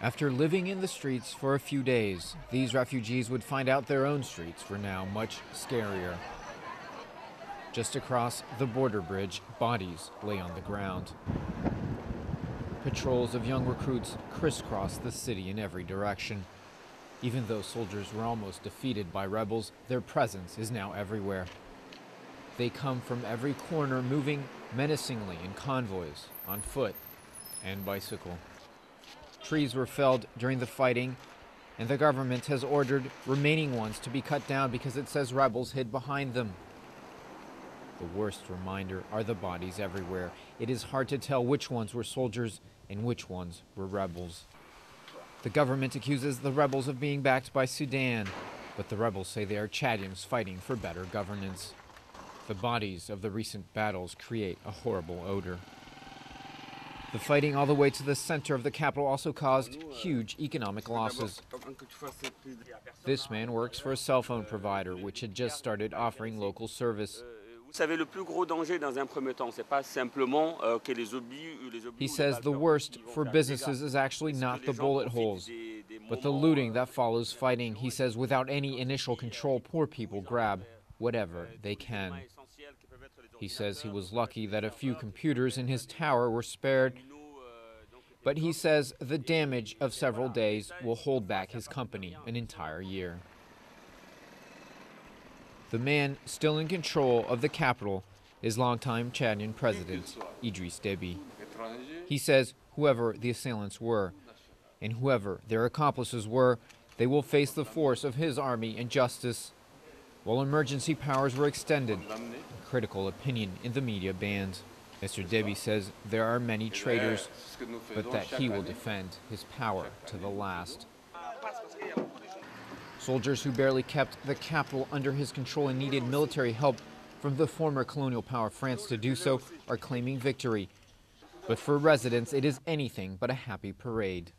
After living in the streets for a few days, these refugees would find out their own streets were now much scarier. Just across the border bridge, bodies lay on the ground. Patrols of young recruits crisscrossed the city in every direction. Even though soldiers were almost defeated by rebels, their presence is now everywhere. They come from every corner, moving menacingly in convoys, on foot and bicycle. Trees were felled during the fighting, and the government has ordered remaining ones to be cut down because it says rebels hid behind them. The worst reminder are the bodies everywhere. It is hard to tell which ones were soldiers and which ones were rebels. The government accuses the rebels of being backed by Sudan, but the rebels say they are Chadians fighting for better governance. The bodies of the recent battles create a horrible odor. The fighting all the way to the center of the capital also caused huge economic losses. This man works for a cell phone provider, which had just started offering local service. He says the worst for businesses is actually not the bullet holes, but the looting that follows fighting. He says without any initial control, poor people grab whatever they can. He says he was lucky that a few computers in his tower were spared, but he says the damage of several days will hold back his company an entire year. The man still in control of the capital is longtime Chadian President Idriss Déby. He says whoever the assailants were, and whoever their accomplices were, they will face the force of his army and justice. While emergency powers were extended, critical opinion in the media banned. Mr. Déby says there are many traitors, but that he will defend his power to the last. Soldiers who barely kept the capital under his control and needed military help from the former colonial power France to do so are claiming victory. But for residents, it is anything but a happy parade.